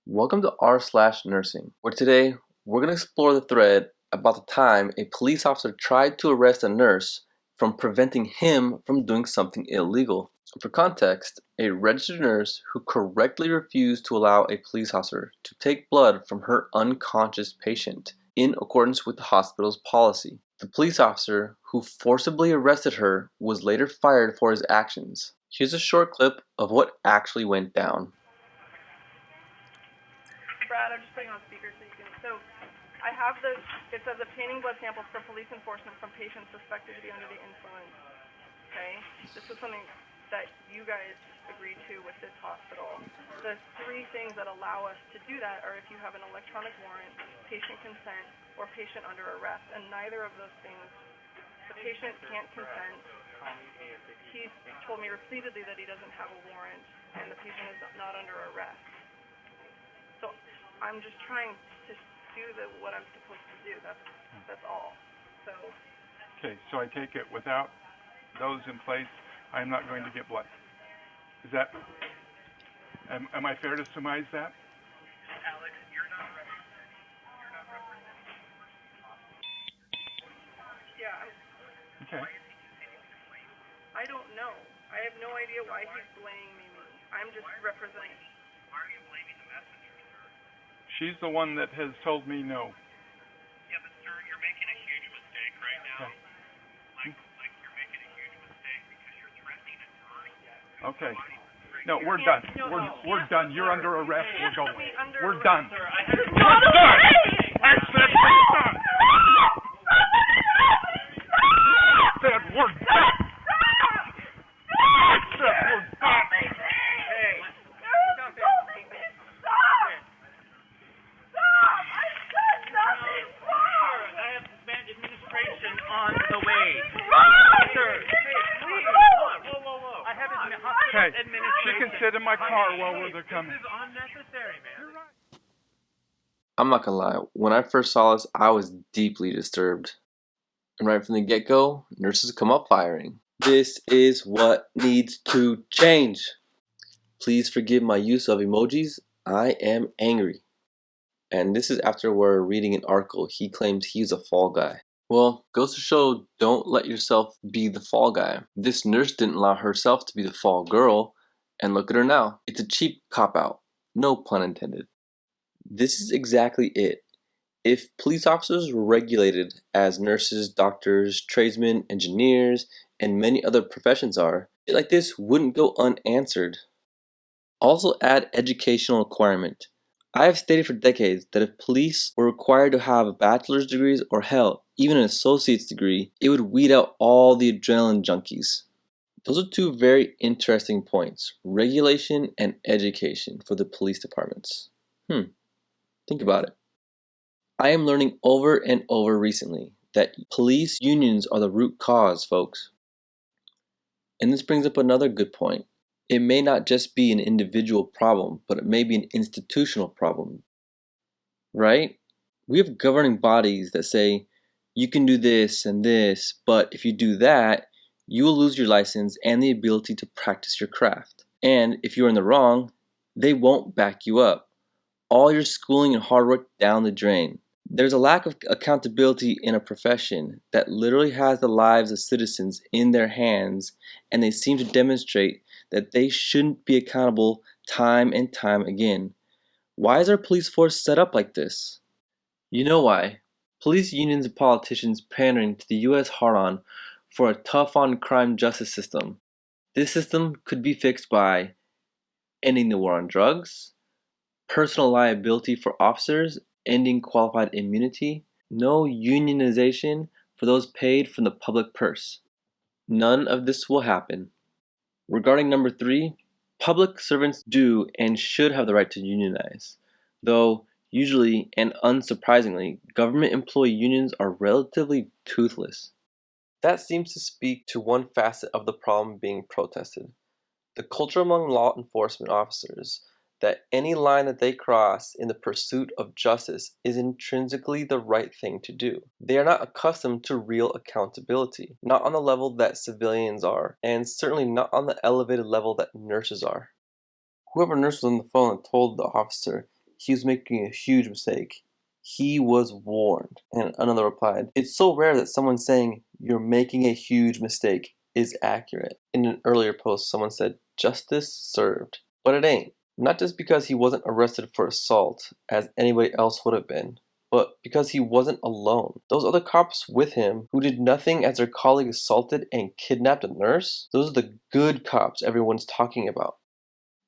Welcome to r/nursing, where today we're going to explore the thread about the time a police officer tried to arrest a nurse from preventing him from doing something illegal. For context, a registered nurse who correctly refused to allow a police officer to take blood from her unconscious patient in accordance with the hospital's policy. The police officer who forcibly arrested her was later fired for his actions. Here's a short clip of what actually went down. Brad, I'm just putting on speaker so you can. So, I have this. It says obtaining blood samples for police enforcement from patients suspected to be under the influence. Okay, this is something that you guys agreed to with this hospital. The three things that allow us to do that are if you have an electronic warrant, patient consent, or patient under arrest, and neither of those things. The patient can't consent. He's told me repeatedly that he doesn't have a warrant, and the patient is not under arrest. So I'm just trying to do what I'm supposed to do. That's all. So. Okay, so I take it without those in place, I'm not going to get blood. Is that? Am I fair to surmise that? Alex, you're not representing. Yeah. Okay. Why is he continuing to blame you? I don't know. I have no idea why he's blaming me. I'm just representing. Why are you blaming the messenger, sir? She's the one that has told me no. Yeah, but sir, you're making a huge mistake right now. Okay. Like you're making a huge mistake because you're threatening a nurse. Okay. No, we're done. We're done. You're under arrest. We're going. We're done. Sir, I had We're done. I said we're done. I said we're done. I said we're done. Hey, sir, I have administration on the way. Sir, hey, please. Whoa. I have Okay. administration. She can sit in my car while they're coming. This is unnecessary, man. I'm not gonna lie, when I first saw this, I was deeply disturbed. And right from the get-go, nurses come up firing. This is what needs to change. Please forgive my use of emojis. I am angry. And this is after we're reading an article. He claims he's a fall guy. Well, goes to show, don't let yourself be the fall guy. This nurse didn't allow herself to be the fall girl, and look at her now. It's a cheap cop-out. No pun intended. This is exactly it. If police officers were regulated as nurses, doctors, tradesmen, engineers, and many other professions are, shit like this wouldn't go unanswered. Also add educational requirement. I have stated for decades that if police were required to have a bachelor's degrees or hell, even an associate's degree, it would weed out all the adrenaline junkies. Those are two very interesting points, regulation and education for the police departments. Think about it. I am learning over and over recently that police unions are the root cause, folks. And this brings up another good point. It may not just be an individual problem, but it may be an institutional problem. Right? We have governing bodies that say, you can do this and this, but if you do that, you will lose your license and the ability to practice your craft. And if you're in the wrong, they won't back you up. All your schooling and hard work down the drain. There's a lack of accountability in a profession that literally has the lives of citizens in their hands, and they seem to demonstrate that they shouldn't be accountable time and time again. Why is our police force set up like this? You know why. Police unions and politicians pandering to the US hard-on for a tough-on-crime justice system. This system could be fixed by ending the war on drugs, personal liability for officers, ending qualified immunity, no unionization for those paid from the public purse. None of this will happen. Regarding number 3, public servants do and should have the right to unionize, though usually and unsurprisingly, government employee unions are relatively toothless. That seems to speak to one facet of the problem being protested. The culture among law enforcement officers that any line that they cross in the pursuit of justice is intrinsically the right thing to do. They are not accustomed to real accountability, not on the level that civilians are, and certainly not on the elevated level that nurses are. Whoever nurse was on the phone and told the officer, he was making a huge mistake. He was warned. And another replied, "It's so rare that someone saying you're making a huge mistake is accurate." In an earlier post, someone said, "Justice served." But it ain't. Not just because he wasn't arrested for assault, as anybody else would have been, but because he wasn't alone. Those other cops with him, who did nothing as their colleague assaulted and kidnapped a nurse, those are the good cops everyone's talking about.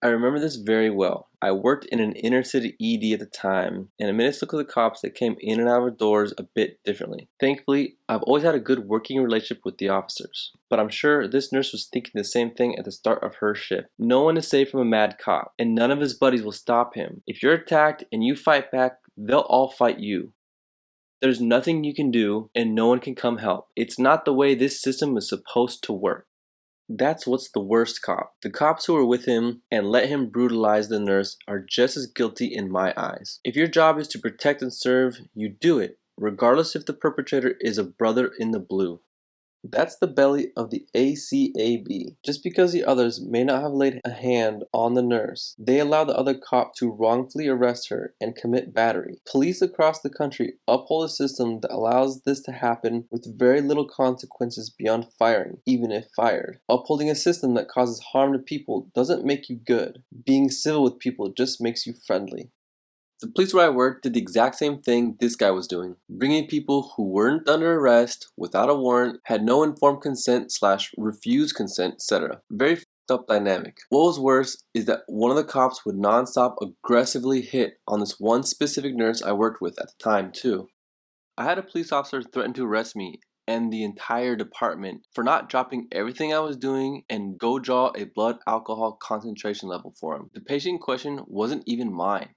I remember this very well. I worked in an inner city ED at the time, and admittedly looked at the cops that came in and out of our doors a bit differently. Thankfully, I've always had a good working relationship with the officers, but I'm sure this nurse was thinking the same thing at the start of her shift. No one is safe from a mad cop, and none of his buddies will stop him. If you're attacked and you fight back, they'll all fight you. There's nothing you can do, and no one can come help. It's not the way this system is supposed to work. That's what's the worst cop. The cops who were with him and let him brutalize the nurse are just as guilty in my eyes. If your job is to protect and serve, you do it, regardless if the perpetrator is a brother in the blue. That's the belly of the ACAB. Just because the others may not have laid a hand on the nurse, they allow the other cop to wrongfully arrest her and commit battery. Police across the country uphold a system that allows this to happen with very little consequences beyond firing, even if fired. Upholding a system that causes harm to people doesn't make you good. Being civil with people just makes you friendly. The police where I worked did the exact same thing this guy was doing. Bringing people who weren't under arrest, without a warrant, had no informed consent / refused consent, etc. Very f***ed up dynamic. What was worse is that one of the cops would non-stop aggressively hit on this one specific nurse I worked with at the time too. I had a police officer threaten to arrest me and the entire department for not dropping everything I was doing and go draw a blood alcohol concentration level for him. The patient in question wasn't even mine.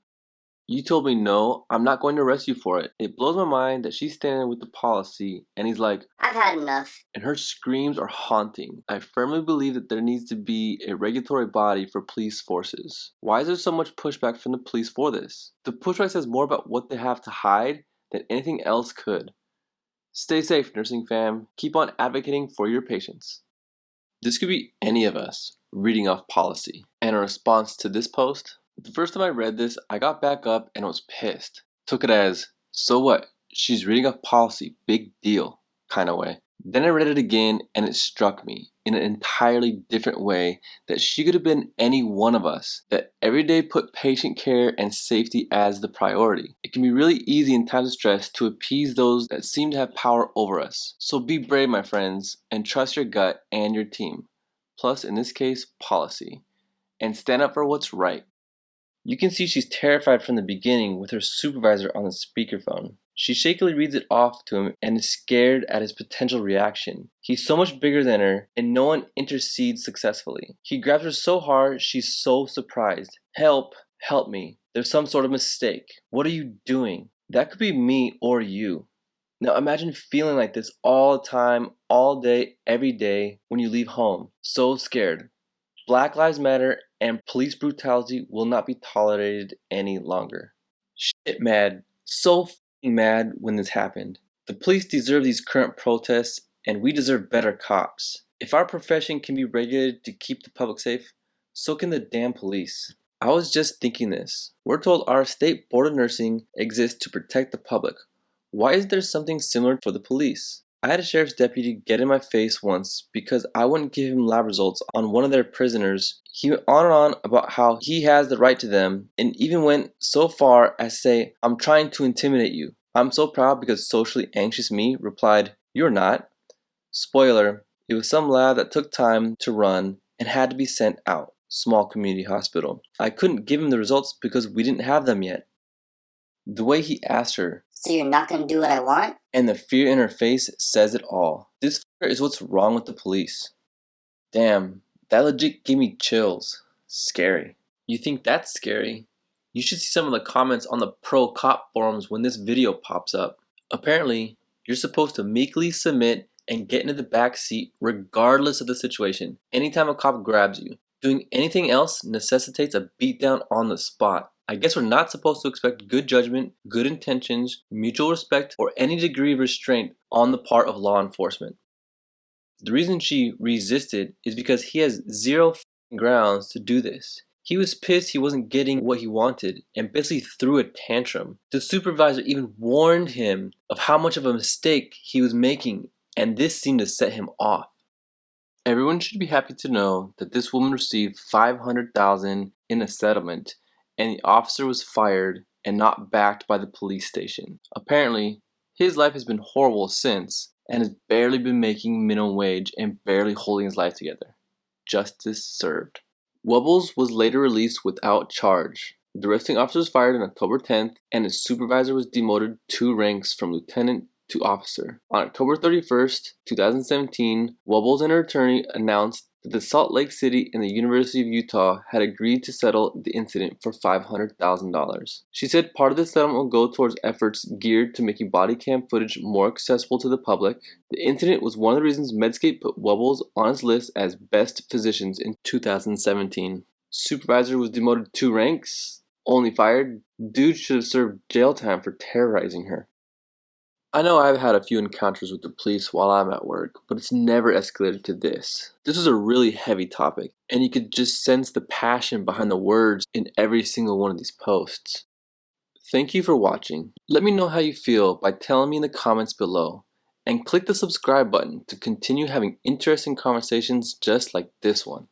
"You told me no, I'm not going to arrest you for it." It blows my mind that she's standing with the policy and he's like, "I've had enough." And her screams are haunting. I firmly believe that there needs to be a regulatory body for police forces. Why is there so much pushback from the police for this? The pushback says more about what they have to hide than anything else could. Stay safe, nursing fam. Keep on advocating for your patients. This could be any of us reading off policy. And a response to this post? The first time I read this, I got back up and was pissed. Took it as, so what? She's reading off policy, big deal, kind of way. Then I read it again and it struck me in an entirely different way that she could have been any one of us, that every day put patient care and safety as the priority. It can be really easy in times of stress to appease those that seem to have power over us. So be brave, my friends, and trust your gut and your team. Plus, in this case, policy. And stand up for what's right. You can see she's terrified from the beginning with her supervisor on the speakerphone. She shakily reads it off to him and is scared at his potential reaction. He's so much bigger than her, and no one intercedes successfully. He grabs her so hard, she's so surprised. "Help, help me. There's some sort of mistake. What are you doing?" That could be me or you. Now imagine feeling like this all the time, all day, every day when you leave home. So scared. Black Lives Matter and police brutality will not be tolerated any longer. Shit mad. So f***ing mad when this happened. The police deserve these current protests and we deserve better cops. If our profession can be regulated to keep the public safe, so can the damn police. I was just thinking this. We're told our state board of nursing exists to protect the public. Why isn't there something similar for the police? I had a sheriff's deputy get in my face once because I wouldn't give him lab results on one of their prisoners. He went on and on about how he has the right to them and even went so far as to say, "I'm trying to intimidate you." I'm so proud because socially anxious me replied, "You're not." Spoiler, it was some lab that took time to run and had to be sent out. Small community hospital. I couldn't give him the results because we didn't have them yet. The way he asked her, "So you're not gonna do what I want?" and the fear in her face says it all. This fear is what's wrong with the police. Damn, that legit gave me chills. Scary. You think that's scary? You should see some of the comments on the pro-cop forums when this video pops up. Apparently, you're supposed to meekly submit and get into the back seat regardless of the situation, anytime a cop grabs you. Doing anything else necessitates a beatdown on the spot. I guess we're not supposed to expect good judgment, good intentions, mutual respect, or any degree of restraint on the part of law enforcement. The reason she resisted is because he has zero grounds to do this. He was pissed he wasn't getting what he wanted and basically threw a tantrum. The supervisor even warned him of how much of a mistake he was making, and this seemed to set him off. Everyone should be happy to know that this woman received $500,000 in a settlement, and the officer was fired and not backed by the police station. Apparently, his life has been horrible since and has barely been making minimum wage and barely holding his life together. Justice served. Wubbles was later released without charge. The arresting officer was fired on October 10th, and his supervisor was demoted 2 ranks from lieutenant to officer. On October 31st, 2017, Wubbles and her attorney announced that the Salt Lake City and the University of Utah had agreed to settle the incident for $500,000. She said part of the settlement will go towards efforts geared to making body cam footage more accessible to the public. The incident was one of the reasons Medscape put Wubbles on its list as best physicians in 2017. Supervisor was demoted 2 ranks, only fired. Dude should have served jail time for terrorizing her. I know I've had a few encounters with the police while I'm at work, but it's never escalated to this. This was a really heavy topic, and you could just sense the passion behind the words in every single one of these posts. Thank you for watching. Let me know how you feel by telling me in the comments below, and click the subscribe button to continue having interesting conversations just like this one.